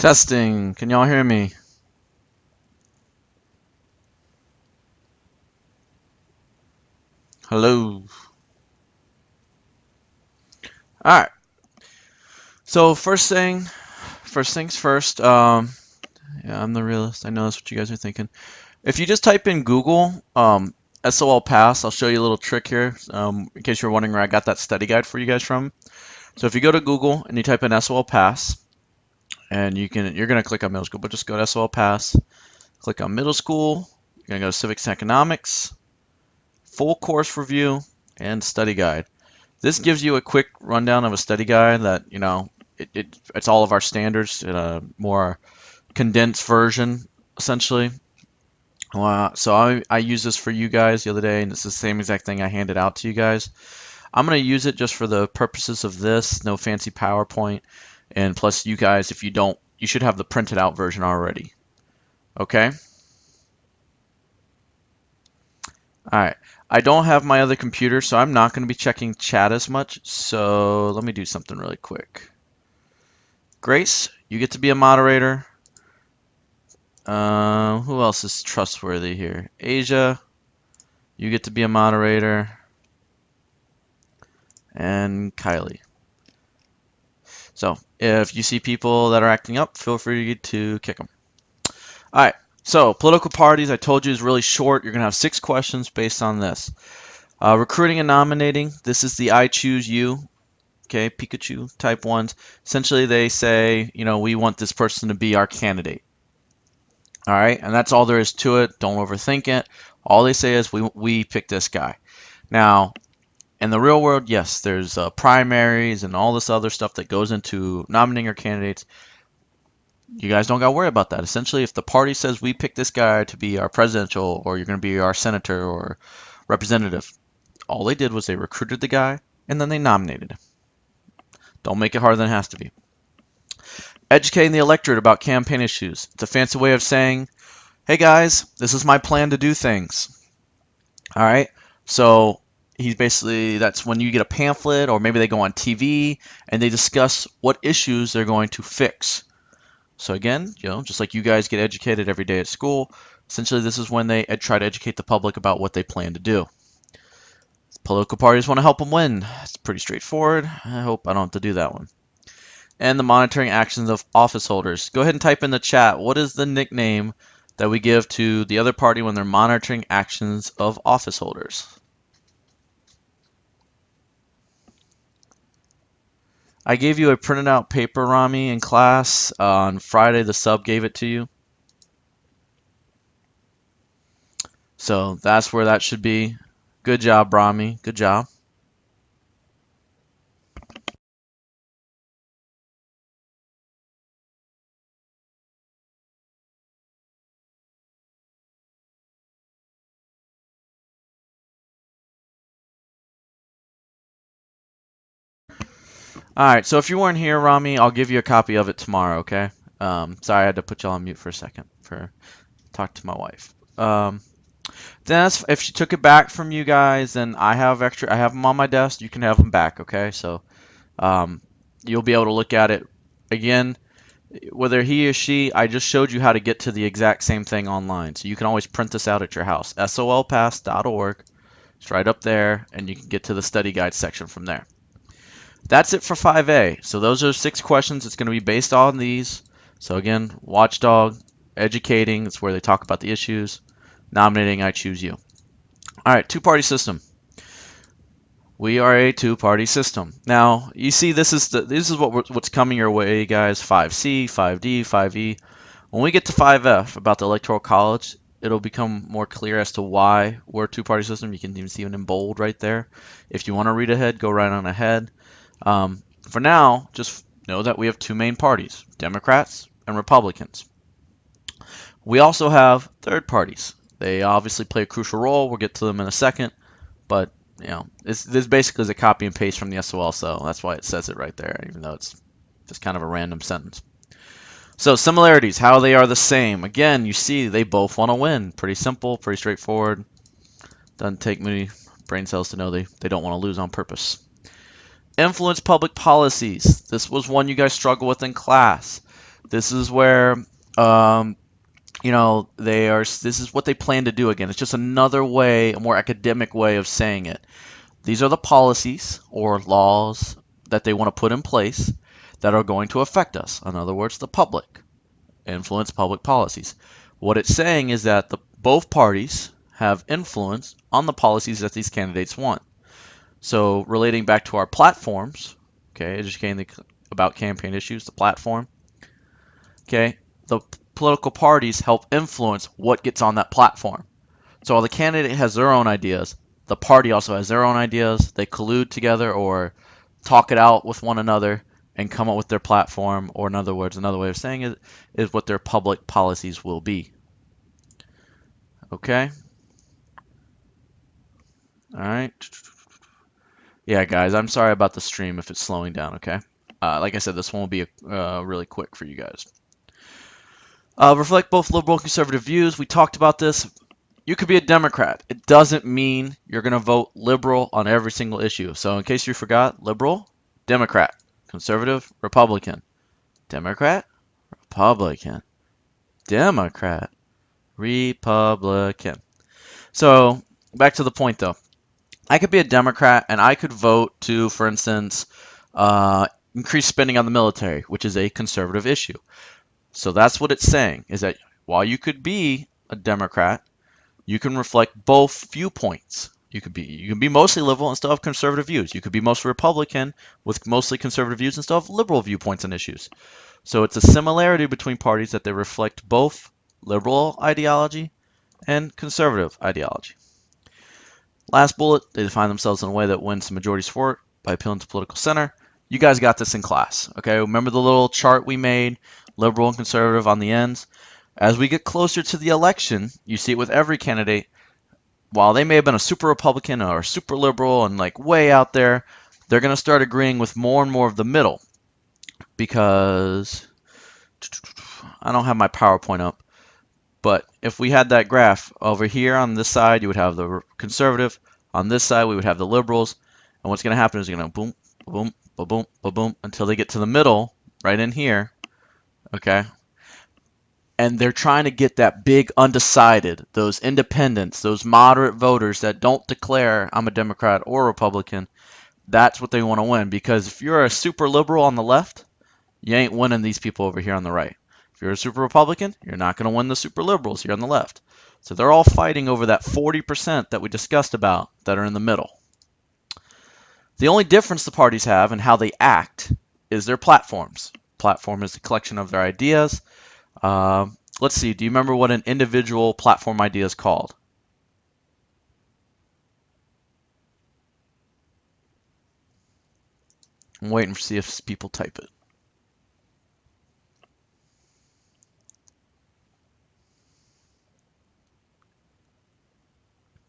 Testing. Can y'all hear me? Hello. All right. So first things first. Yeah, I'm the realist. I know that's what you guys are thinking. If you just type in Google, SOL Pass, I'll show you a little trick here. In case you're wondering where I got that study guide for you guys from. So if you go to Google and you type in SOL Pass, and you're gonna click on middle school, but just go to SOL Pass. Click on middle school. You're gonna go to Civics and Economics, full course review, and study guide. This gives you a quick rundown of a study guide that, it's all of our standards in a more condensed version, essentially. So I use this for you guys the other day, and it's the same exact thing I handed out to you guys. I'm going to use it just for the purposes of this, no fancy PowerPoint. And plus, you guys, if you don't, you should have the printed out version already. Okay? All right. I don't have my other computer, so I'm not going to be checking chat as much. So let me do something really quick. Grace, you get to be a moderator. Who else is trustworthy here? Asia, you get to be a moderator. And Kylie. So if you see people that are acting up, feel free to kick them. All right. So political parties, I told you, is really short. You're going to have 6 questions based on this. Recruiting and nominating, this is the I choose you. Okay, Pikachu type ones. Essentially, they say, we want this person to be our candidate. All right, and that's all there is to it. Don't overthink it. All they say is we pick this guy. Now, in the real world, yes, there's primaries and all this other stuff that goes into nominating our candidates. You guys don't got to worry about that. Essentially, if the party says we pick this guy to be our presidential or you're going to be our senator or representative, all they did was they recruited the guy and then they nominated him. Don't make it harder than it has to be. Educating the electorate about campaign issues. It's a fancy way of saying, hey guys, this is my plan to do things. All right. So that's when you get a pamphlet or maybe they go on TV and they discuss what issues they're going to fix. So again, just like you guys get educated every day at school, essentially this is when they try to educate the public about what they plan to do. Political parties want to help them win. It's pretty straightforward. I hope I don't have to do that one. And the monitoring actions of office holders. Go ahead and type in the chat, what is the nickname that we give to the other party when they're monitoring actions of office holders? I gave you a printed out paper, Rami, in class. On Friday, the sub gave it to you. So that's where that should be. Good job, Rami. Good job. All right, so if you weren't here, Rami, I'll give you a copy of it tomorrow, okay? Sorry, I had to put y'all on mute for a second for talk to my wife. Then if she took it back from you guys, then I have them on my desk. You can have them back, okay? So you'll be able to look at it again. Whether he or she, I just showed you how to get to the exact same thing online. So you can always print this out at your house. solpass.org. It's right up there, and you can get to the study guide section from there. That's it for 5A. So those are 6 questions. It's going to be based on these. So again, watchdog, educating, it's where they talk about the issues. Nominating, I choose you. All right, 2-party system. We are a 2-party system. Now, you see this is what's coming your way, guys. 5C, 5D, 5E. When we get to 5F about the Electoral College, it'll become more clear as to why we're a 2-party system. You can even see it in bold right there. If you want to read ahead, go right on ahead. For now, just know that we have 2 main parties, Democrats and Republicans. We also have third parties. They obviously play a crucial role. We'll get to them in a second, but this basically is a copy and paste from the SOL, so that's why it says it right there, even though it's just kind of a random sentence. So similarities, how they are the same. Again, you see they both want to win. Pretty simple, pretty straightforward. Doesn't take many brain cells to know they don't want to lose on purpose. Influence public policies. This was one you guys struggle with in class. This is where um, this is what they plan to do again. It's just another way, a more academic way of saying it. These are the policies or laws that they want to put in place that are going to affect us. In other words, the public, influence public policies. What it's saying is that both parties have influence on the policies that these candidates want. So relating back to our platforms, okay, educating about campaign issues, the platform, okay, the political parties help influence what gets on that platform. So while the candidate has their own ideas, the party also has their own ideas. They collude together or talk it out with one another and come up with their platform, or in other words, another way of saying it is what their public policies will be. Okay? All right. Yeah, guys, I'm sorry about the stream if it's slowing down, okay? Like I said, this one will be really quick for you guys. Reflect both liberal and conservative views. We talked about this. You could be a Democrat. It doesn't mean you're going to vote liberal on every single issue. So in case you forgot, liberal, Democrat, conservative, Republican, Democrat, Republican, Democrat, Republican. So back to the point though. I could be a Democrat and I could vote to, for instance, increase spending on the military, which is a conservative issue. So that's what it's saying, is that while you could be a Democrat, you can reflect both viewpoints. You can be mostly liberal and still have conservative views. You could be mostly Republican with mostly conservative views and still have liberal viewpoints and issues. So it's a similarity between parties that they reflect both liberal ideology and conservative ideology. Last bullet, they define themselves in a way that wins the majority support by appealing to political center. You guys got this in class, okay? Remember the little chart we made, liberal and conservative on the ends? As we get closer to the election, you see it with every candidate. While they may have been a super Republican or a super liberal and like way out there, they're going to start agreeing with more and more of the middle, because I don't have my PowerPoint up, but if we had that graph over here on this side, you would have the conservative. On this side, we would have the liberals. And what's going to happen is you're going to boom, boom, boom, boom, until they get to the middle, right in here, okay? And they're trying to get that big undecided, those independents, those moderate voters that don't declare I'm a Democrat or Republican. That's what they want to win, because if you're a super liberal on the left, you ain't winning these people over here on the right. If you're a super Republican, you're not going to win the super liberals here on the left. So they're all fighting over that 40% that we discussed about that are in the middle. The only difference the parties have in how they act is their platforms. Platform is a collection of their ideas. Let's see, do you remember what an individual platform idea is called? I'm waiting to see if people type it.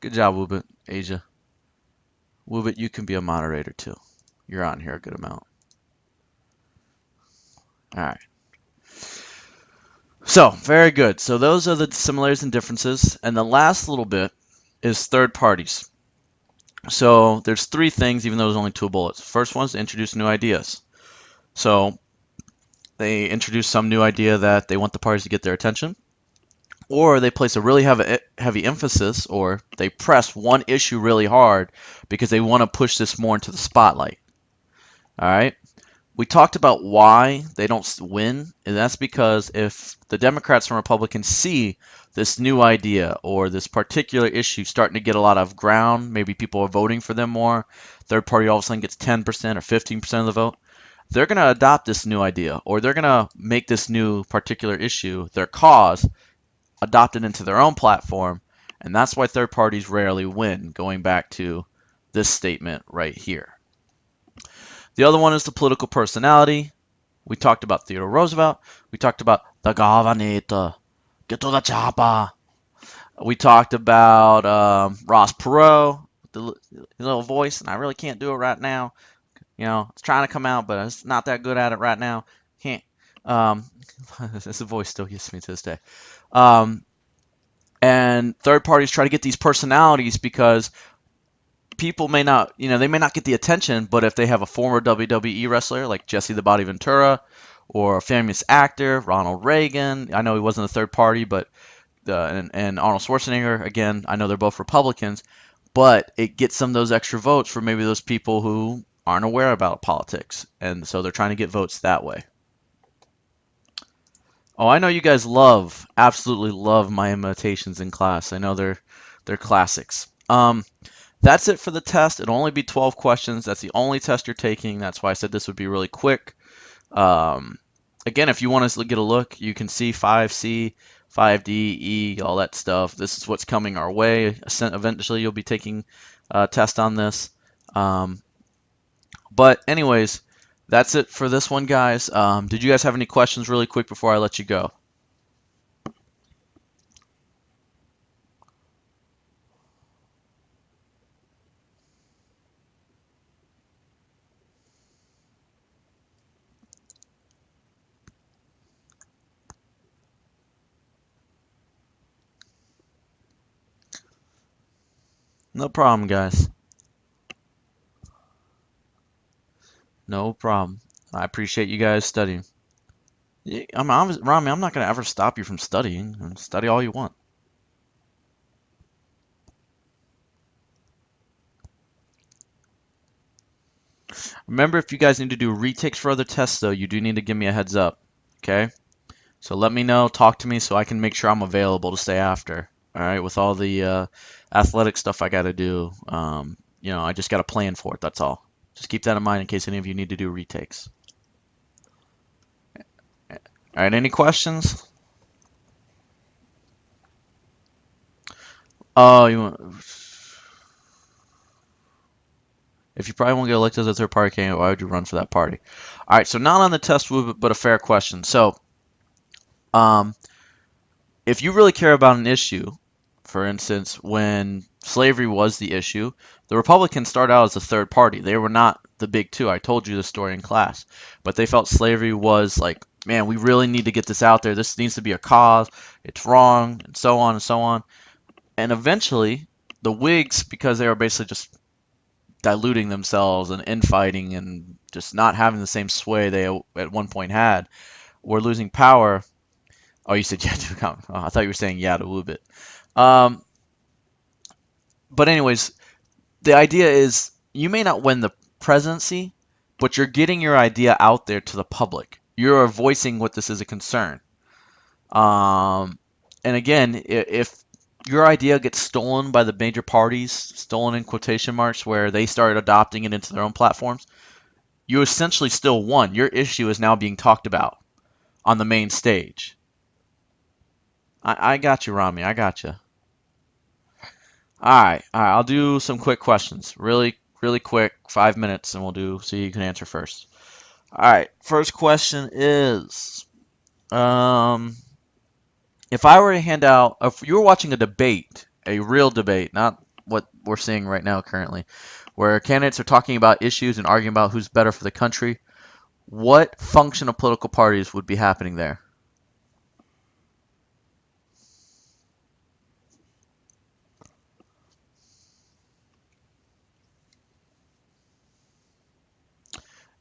Good job, Woobit, Asia. Woobit, you can be a moderator too. You're on here a good amount. All right. So, very good. So those are the similarities and differences. And the last little bit is third parties. So there's three things, even though there's only two bullets. First one is to introduce new ideas. So they introduce some new idea that they want the parties to get their attention, or they place a really heavy emphasis, or they press one issue really hard because they want to push this more into the spotlight. All right. We talked about why they don't win, and that's because if the Democrats and Republicans see this new idea or this particular issue starting to get a lot of ground, maybe people are voting for them more, third party all of a sudden gets 10% or 15% of the vote, they're going to adopt this new idea, or they're going to make this new particular issue, their cause, adopt it into their own platform, and that's why third parties rarely win, going back to this statement right here. The other one is the political personality. We talked about Theodore Roosevelt. We talked about the governor. Get to the chopper. We talked about Ross Perot, the little voice, and I really can't do it right now. You know, it's trying to come out, but it's not that good at it right now. Can't. This voice still gets me to this day. And third parties try to get these personalities because people may not, they may not get the attention, but if they have a former WWE wrestler like Jesse the Body Ventura, or a famous actor, Ronald Reagan. I know he wasn't a third party, but and Arnold Schwarzenegger. Again, I know they're both Republicans, but it gets some of those extra votes for maybe those people who aren't aware about politics, and so they're trying to get votes that way. Oh, I know you guys absolutely love my imitations in class. I know they're classics. That's it for the test. It'll only be 12 questions. That's the only test you're taking. That's why I said this would be really quick. Um, Again, if you want to get a look, you can see 5C, 5D, E, all that stuff. This is what's coming our way. Eventually, you'll be taking a test on this. Um, but anyways, that's it for this one, guys. Did you guys have any questions really quick before I let you go? No problem, guys. No problem. I appreciate you guys studying. Yeah, Rami, I'm not going to ever stop you from studying. Study all you want. Remember, if you guys need to do retakes for other tests, though, you do need to give me a heads up. Okay? So let me know, talk to me so I can make sure I'm available to stay after. All right? With all the athletic stuff I got to do, I just got to plan for it. That's all. Just keep that in mind in case any of you need to do retakes. All right, any questions? Oh, if you probably won't get elected as a third party candidate, why would you run for that party? All right, so not on the test, but a fair question. So, um, if you really care about an issue, for instance, when slavery was the issue, the Republicans started out as a third party. They were not the big two. I told you the story in class. But they felt slavery was like, man, we really need to get this out there. This needs to be a cause. It's wrong, and so on and so on. And eventually, the Whigs, because they were basically just diluting themselves and infighting and just not having the same sway they at one point had, were losing power. Oh, you said yeah to count. Oh, I thought you were saying yeah to a little bit. Um, but anyways, the idea is you may not win the presidency, but you're getting your idea out there to the public. You're voicing what this is a concern. Um, and again, if your idea gets stolen by the major parties, stolen in quotation marks, where they start adopting it into their own platforms, you essentially still won. Your issue is now being talked about on the main stage. I got you, Rami. I got you. All right. I'll do some quick questions, really, really quick, 5 minutes, and we'll do so you can answer first. All right. First question is, um, if I were to hand out, if you were watching a debate, a real debate, not what we're seeing right now currently, where candidates are talking about issues and arguing about who's better for the country, what function of political parties would be happening there?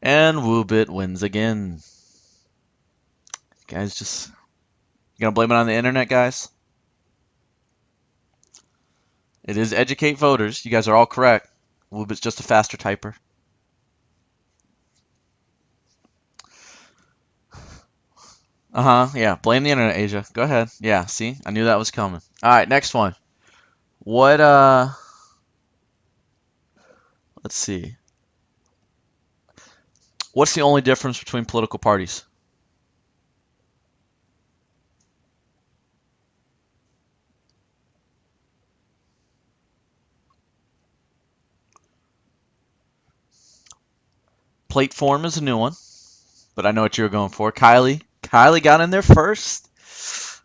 And Woobit wins again. Guys, just you gonna blame it on the internet, guys? It is educate voters. You guys are all correct. Woobit's just a faster typer. Uh-huh. Yeah. Blame the internet, Asia. Go ahead. Yeah. See, I knew that was coming. All right. Next one. What? Let's see. What's the only difference between political parties? Plate form is a new one, but I know what you were going for. Kylie got in there first.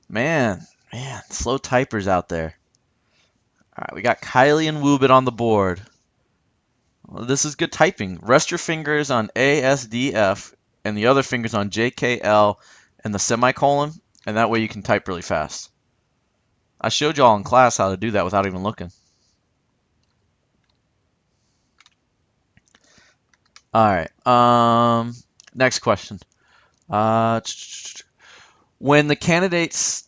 Man, man, slow typers out there. All right, we got Kylie and Woobit on the board. Well, this is good typing. Rest your fingers on A, S, D, F, and the other fingers on J, K, L, and the semicolon, and that way you can type really fast. I showed y'all in class how to do that without even looking. All right. Next question. Uh, when the candidates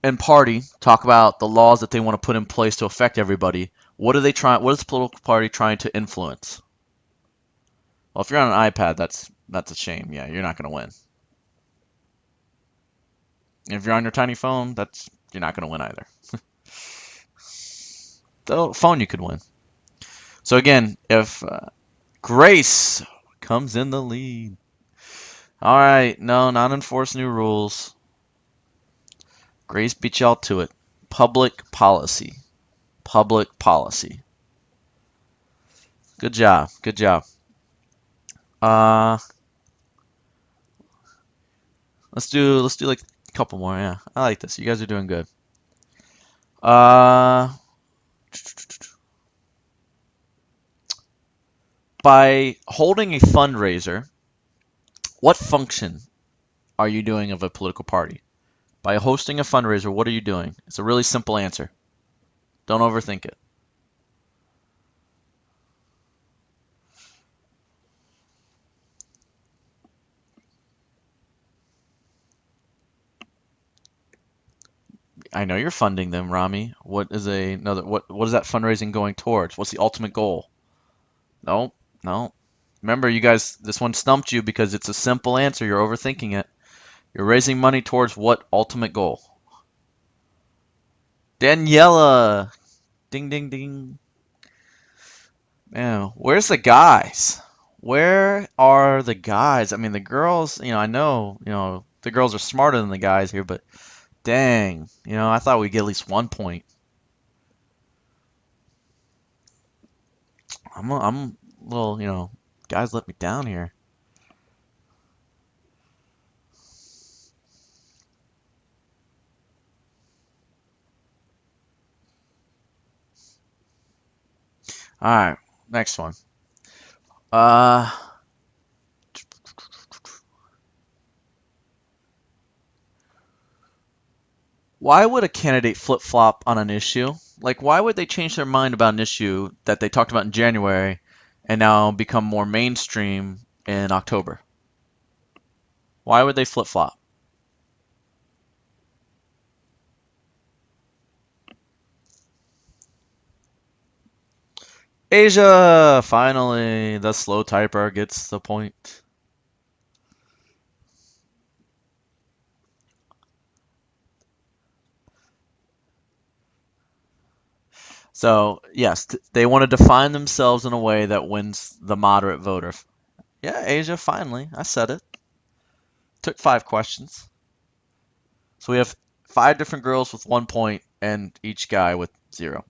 and party talk about the laws that they want to put in place to affect everybody, what are they trying? What is the political party trying to influence? Well, if you're on an iPad, that's a shame. Yeah, you're not going to win. If you're on your tiny phone, that's you're not going to win either. The phone you could win. So again, if Grace comes in the lead. All right, no, not enforce new rules. Grace beat y'all to it. Public policy. Public policy. Good job. Good job. Uh, let's do like a couple more. Yeah, I like this. You guys are doing good. Uh, by holding a fundraiser, what function are you doing of a political party? By hosting a fundraiser, what are you doing? It's a really simple answer. Don't overthink it. I know you're funding them, Rami. What is that fundraising going towards? What's the ultimate goal? No, no. Remember, you guys, this one stumped you because it's a simple answer. You're overthinking it. You're raising money towards what ultimate goal? Daniela. Ding, ding, ding. Man, where's the guys? Where are the guys? I mean, the girls, I know, the girls are smarter than the guys here, but dang, I thought we'd get at least 1 point. I'm a little, guys let me down here. All right, next one. Uh, why would a candidate flip-flop on an issue? Like, why would they change their mind about an issue that they talked about in January and now become more mainstream in October? Why would they flip-flop? Asia, finally, the slow typer gets the point. So, yes, they want to define themselves in a way that wins the moderate voter. Yeah, Asia, finally, I said it. Took 5 questions. So we have 5 different girls with 1 point and each guy with 0.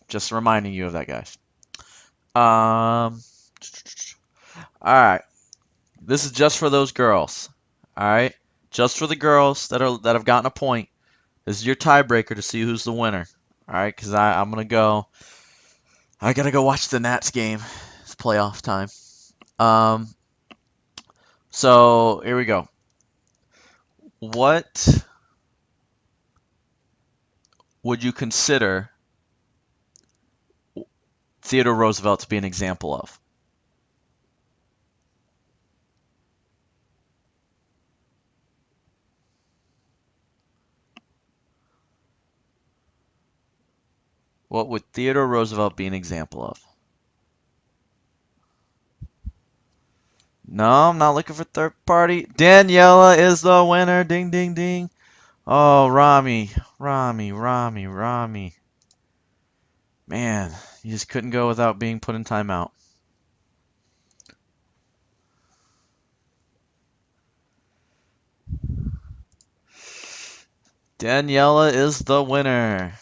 Just reminding you of that, guys. Um, all right. This is just for those girls. All right, just for the girls that have gotten a point. This is your tiebreaker to see who's the winner. All right, because I'm gonna go. I gotta go watch the Nats game. It's playoff time. Um, so here we go. What would you consider Theodore Roosevelt to be an example of? What would Theodore Roosevelt be an example of? No, I'm not looking for third party. Daniela is the winner. Ding, ding, ding. Oh, Rami, Rami, Rami, Rami. Man, you just couldn't go without being put in timeout. Daniela is the winner.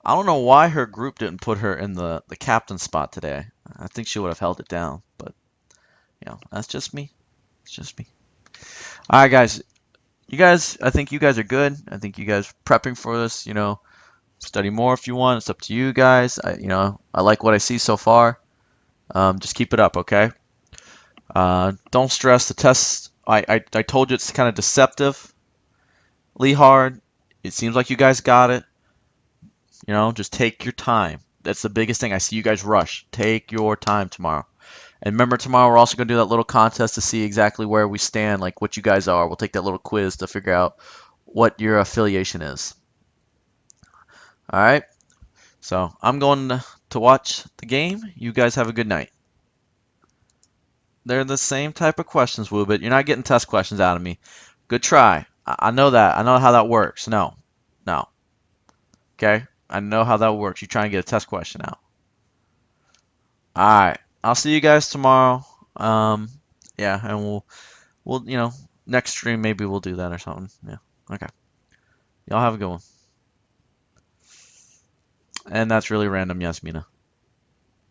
I don't know why her group didn't put her in the captain spot today. I think she would have held it down, but that's just me. It's just me. All right, guys. I think you guys are good. I think you guys prepping for this. Study more if you want. It's up to you guys. I like what I see so far. Just keep it up, okay? Don't stress the test. I told you it's kind of deceptively hard. It seems like you guys got it. Just take your time. That's the biggest thing. I see you guys rush. Take your time tomorrow. And remember, tomorrow we're also going to do that little contest to see exactly where we stand, like what you guys are. We'll take that little quiz to figure out what your affiliation is. All right. So I'm going to watch the game. You guys have a good night. They're the same type of questions, Woobit. You're not getting test questions out of me. Good try. I know that. I know how that works. No. No. Okay? I know how that works. You try and get a test question out. Alright. I'll see you guys tomorrow. Yeah, and we'll next stream maybe we'll do that or something. Yeah. Okay. Y'all have a good one. And that's really random, yes, Mina.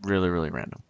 Really, really random.